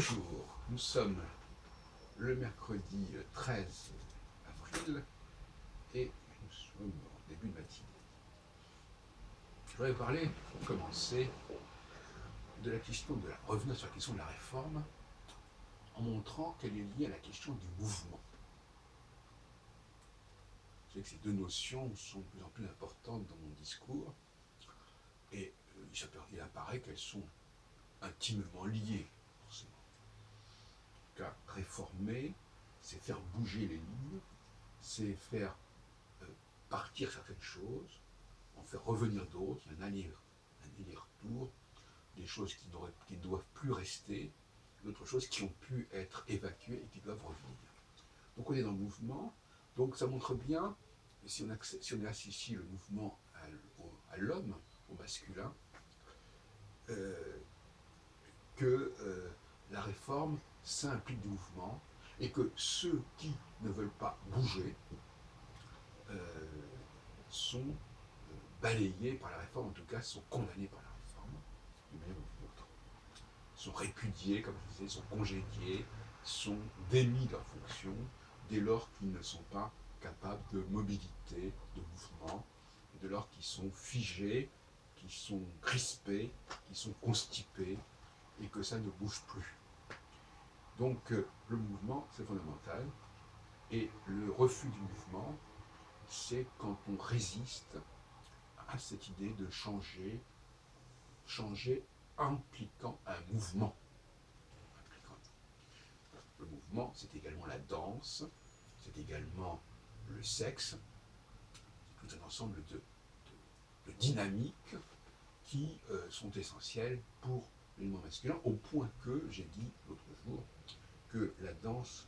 Bonjour, nous sommes le mercredi 13 avril et nous sommes en début de matinée. Je voudrais vous parler, pour commencer, de la question de revenir sur la question de la réforme en montrant qu'elle est liée à la question du mouvement. Vous savez que ces deux notions sont de plus en plus importantes dans mon discours et il apparaît qu'elles sont intimement liées, forcément. Car réformer, c'est faire bouger les lignes, c'est faire partir certaines choses, en faire revenir d'autres, il y a un aller-retour, des choses qui ne doivent plus rester, d'autres choses qui ont pu être évacuées et qui doivent revenir. Donc on est dans le mouvement, donc ça montre bien, si on associe le mouvement à l'homme, au masculin, que la réforme, ça implique du mouvement, et que ceux qui ne veulent pas bouger sont balayés par la réforme, en tout cas sont condamnés par la réforme, d'une manière ou d'une autre. Sont répudiés, comme je disais, sont congédiés, sont démis de leur fonction, dès lors qu'ils ne sont pas capables de mobilité, de mouvement, et dès lors qu'ils sont figés, qu'ils sont crispés, qu'ils sont constipés, et que ça ne bouge plus. Donc le mouvement, c'est fondamental, et le refus du mouvement, c'est quand on résiste à cette idée de changer impliquant un mouvement. Le mouvement, c'est également la danse, c'est également le sexe, c'est tout un ensemble de dynamiques qui sont essentielles pour l'élément masculin, au point que j'ai dit l'autre jour que la danse,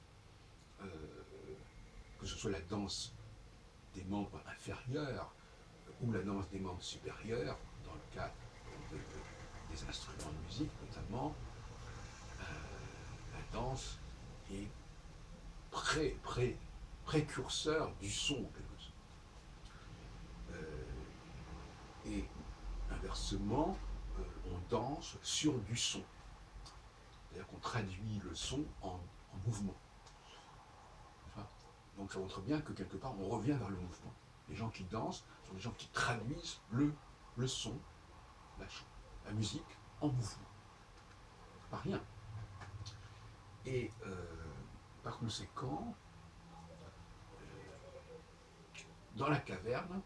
que ce soit la danse des membres inférieurs ou la danse des membres supérieurs, dans le cas des instruments de musique notamment, la danse est précurseur du son, en quelque sorte. Et inversement, on danse sur du son. C'est-à-dire qu'on traduit le son en mouvement. Enfin, donc ça montre bien que quelque part, on revient vers le mouvement. Les gens qui dansent sont des gens qui traduisent le son, la musique, en mouvement. Pas rien. Et par conséquent, dans la caverne,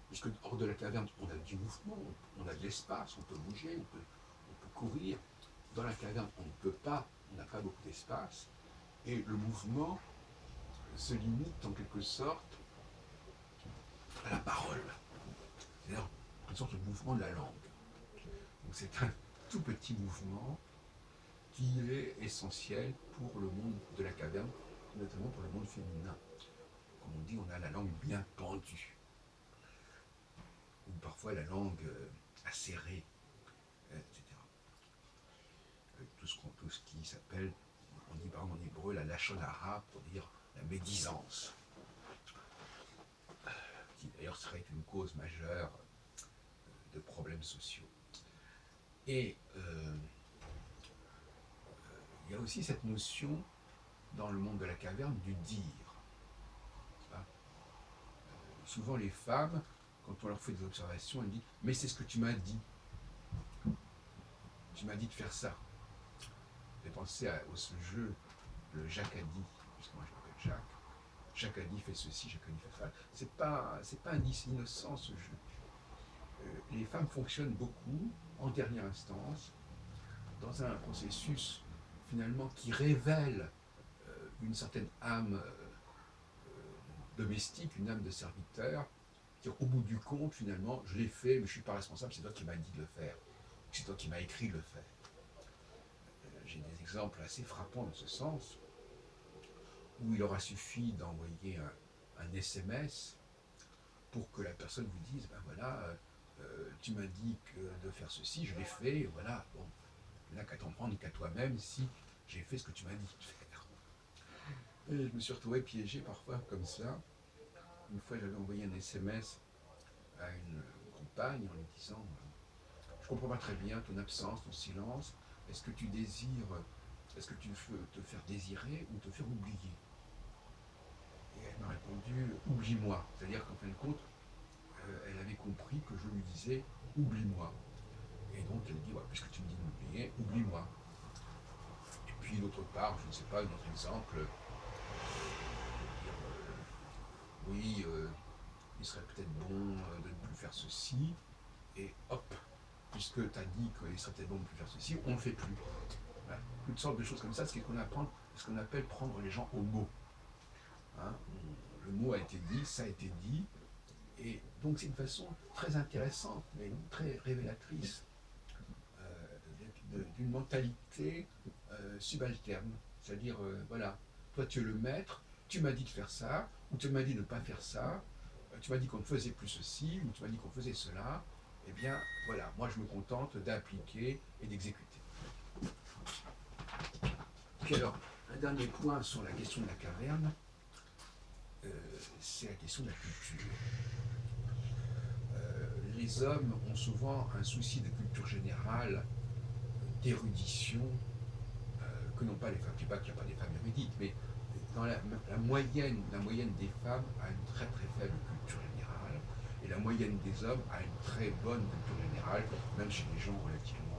puisque hors de la caverne, on a du mouvement, on a de l'espace, on peut bouger, on peut courir. Dans la caverne, on ne peut pas, on n'a pas beaucoup d'espace, et le mouvement se limite en quelque sorte à la parole. C'est-à-dire une sorte de mouvement de la langue. Donc c'est un tout petit mouvement qui est essentiel pour le monde de la caverne, notamment pour le monde féminin. Comme on dit, on a la langue bien pendue, ou parfois la langue acérée, etc. Tout ce qui s'appelle, on dit par exemple en hébreu, la lachon hara, pour dire la médisance, qui d'ailleurs serait une cause majeure de problèmes sociaux. Et il y a aussi cette notion dans le monde de la caverne du dire. Souvent les femmes, quand on leur fait des observations, elles disent « mais c'est ce que tu m'as dit. Tu m'as dit de faire ça. » J'ai pensé au jeu, le Jacques a dit, puisque moi je m'appelle Jacques. Jacques a dit fait ceci, Jacques a dit fait ça. C'est pas innocent ce jeu. Les femmes fonctionnent beaucoup, en dernière instance, dans un processus finalement qui révèle une certaine âme domestique, une âme de serviteur. Au bout du compte, finalement, je l'ai fait, mais je ne suis pas responsable, c'est toi qui m'as dit de le faire. C'est toi qui m'as écrit de le faire. J'ai des exemples assez frappants dans ce sens, où il aura suffi d'envoyer un SMS pour que la personne vous dise, ben voilà, tu m'as dit de faire ceci, je l'ai fait, voilà, bon, il n'y a qu'à t'en prendre qu'à toi-même si j'ai fait ce que tu m'as dit de faire. Et je me suis retrouvé piégé parfois comme ça. Une fois, j'avais envoyé un SMS à une compagne en lui disant « Je ne comprends pas très bien ton absence, ton silence. Est-ce que tu désires est-ce que tu veux te faire désirer ou te faire oublier? Et elle m'a répondu, oublie-moi. C'est-à-dire qu'en fin de compte, elle avait compris que je lui disais, oublie-moi. Et donc elle dit, ouais, puisque tu me dis de m'oublier, oublie-moi. Et puis d'autre part, je ne sais pas, un autre exemple, dire, oui, il serait peut-être bon de ne plus faire ceci, et hop, puisque tu as dit qu'il serait peut-être bon de ne plus faire ceci, on ne le fait plus. Voilà. Toutes sortes de choses comme ça, c'est ce qu'on appelle prendre les gens au mot. Hein, le mot a été dit, ça a été dit, et donc c'est une façon très intéressante, mais très révélatrice d'une mentalité subalterne. C'est-à-dire, voilà, toi tu es le maître, tu m'as dit de faire ça, ou tu m'as dit de ne pas faire ça, tu m'as dit qu'on ne faisait plus ceci, ou tu m'as dit qu'on faisait cela, eh bien voilà, moi je me contente d'appliquer et d'exécuter. Puis alors, un dernier point sur la question de la caverne, c'est la question de la culture. Les hommes ont souvent un souci de culture générale, d'érudition, que n'ont pas les femmes. Je ne dis pas qu'il n'y a pas des femmes érudites, mais dans la moyenne des femmes a une très très faible culture générale, et la moyenne des hommes a une très bonne culture générale, même chez les gens relativement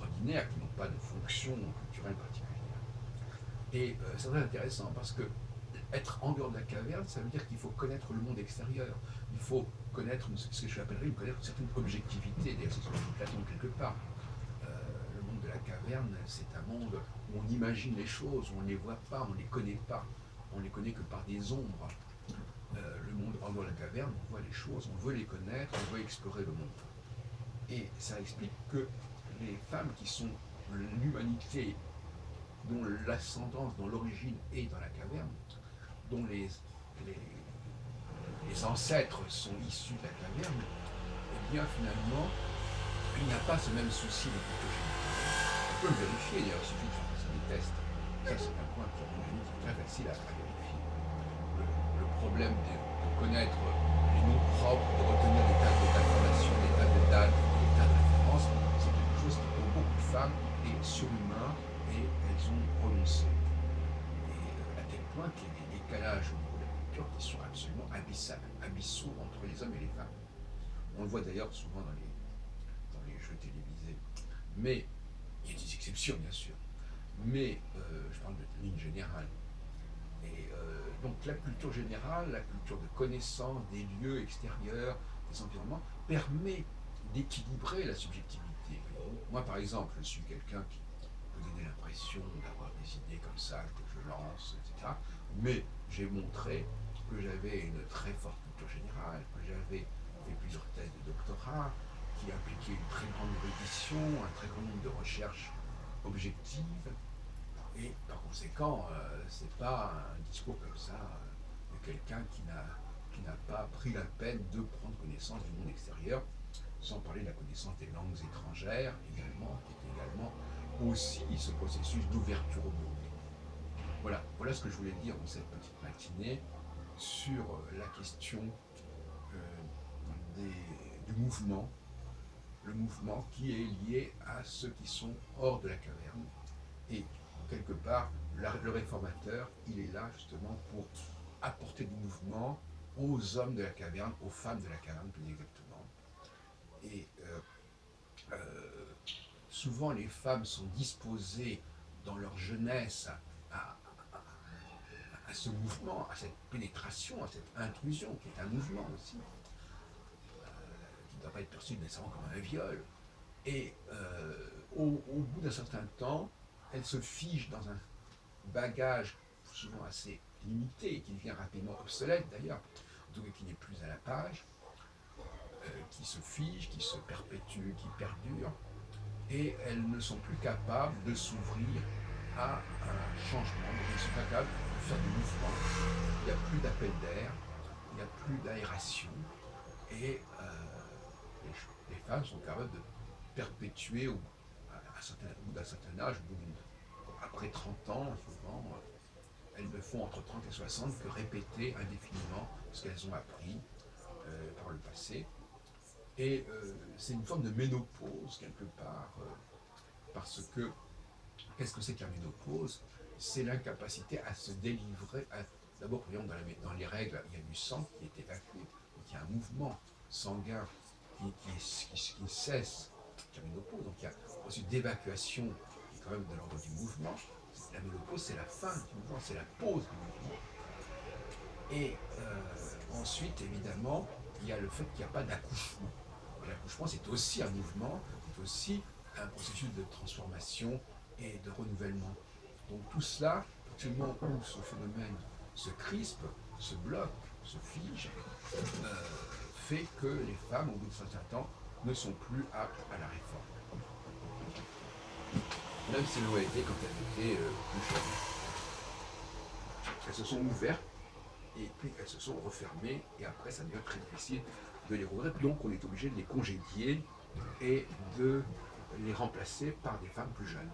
ordinaires, qui n'ont pas de fonction culturelle particulière. Et c'est très intéressant parce que être en dehors de la caverne, ça veut dire qu'il faut connaître le monde extérieur. Il faut connaître ce que je appellerais connaître une certaine objectivité. D'ailleurs, c'est ce que dit Platon quelque part. Le monde de la caverne, c'est un monde où on imagine les choses, où on ne les voit pas, on ne les connaît pas. On ne les connaît que par des ombres. Le monde en dehors de la caverne, on voit les choses, on veut les connaître, on veut explorer le monde. Et ça explique que les femmes qui sont l'humanité, dont l'ascendance, dont l'origine est dans la caverne, dont les, les ancêtres sont issus de la caverne, eh bien finalement, il n'y a pas ce même souci de culture générale. On peut le vérifier d'ailleurs, il suffit de faire passer des tests. Ça, c'est un point qui, à mon avis, est très facile à vérifier. Le problème de connaître les noms propres, de retenir des tas d'informations, des tas de dates, des tas de références, c'est quelque chose qui, pour beaucoup de femmes, est surhumain et elles ont renoncé. Et à tel point qu'il y a des décalages au niveau de la culture qui sont absolument abyssaux entre les hommes et les femmes. On le voit d'ailleurs souvent dans les jeux télévisés. Mais il y a des exceptions, bien sûr. Mais je parle de ligne générale. Et donc la culture générale, la culture de connaissance des lieux extérieurs, des environnements, permet d'équilibrer la subjectivité. Moi, par exemple, je suis quelqu'un qui peut donner l'impression d'avoir des idées comme ça, que je lance, etc. Mais j'ai montré que j'avais une très forte culture générale, que j'avais fait plusieurs thèses de doctorat, qui impliquaient une très grande érudition, un très grand nombre de recherches objectives. Et par conséquent, c'est pas un discours comme ça de quelqu'un qui n'a pas pris la peine de prendre connaissance du monde extérieur, sans parler de la connaissance des langues étrangères également, qui est également aussi ce processus d'ouverture au monde. Voilà ce que je voulais dire dans cette petite matinée sur la question du mouvement, le mouvement qui est lié à ceux qui sont hors de la caverne. Et quelque part, le réformateur, il est là justement pour apporter du mouvement aux hommes de la caverne, aux femmes de la caverne plus exactement. Et souvent les femmes sont disposées dans leur jeunesse à, à ce mouvement, à cette pénétration, à cette intrusion, qui est un mouvement aussi, qui ne doit pas être perçu nécessairement comme un viol. Et au bout d'un certain temps, elles se figent dans un bagage souvent assez limité, qui devient rapidement obsolète d'ailleurs, en tout cas qui n'est plus à la page, qui se fige, qui se perpétue, qui perdure, et elles ne sont plus capables de s'ouvrir à un changement, donc elles ne sont pas capables de faire du mouvement, il n'y a plus d'appel d'air, il n'y a plus d'aération, et les femmes sont capables de perpétuer au bout d'un certain âge, après 30 ans, souvent, elles ne font entre 30 et 60 que répéter indéfiniment ce qu'elles ont appris par le passé. Et c'est une forme de ménopause, quelque part, parce que Qu'est-ce que c'est que la ménopause? C'est l'incapacité à se délivrer. D'abord, par exemple, dans les règles, il y a du sang qui est évacué. Donc il y a un mouvement sanguin qui cesse la ménopause. Donc il y a un processus d'évacuation qui est quand même de l'ordre du mouvement. La ménopause, c'est la fin du mouvement, c'est la pause du mouvement. Et ensuite, évidemment, il y a le fait qu'il n'y a pas d'accouchement. L'accouchement, c'est aussi un mouvement, c'est aussi un processus de transformation et de renouvellement. Donc tout cela, du moment où ce phénomène se crispe, se bloque, se fige, fait que les femmes, au bout de certain temps, ne sont plus aptes à la réforme. Même si elles l'ont été quand elles étaient plus jeunes. Elles se sont ouvertes et puis elles se sont refermées et après ça devient très difficile de les rouvrir. Donc on est obligé de les congédier et de les remplacer par des femmes plus jeunes.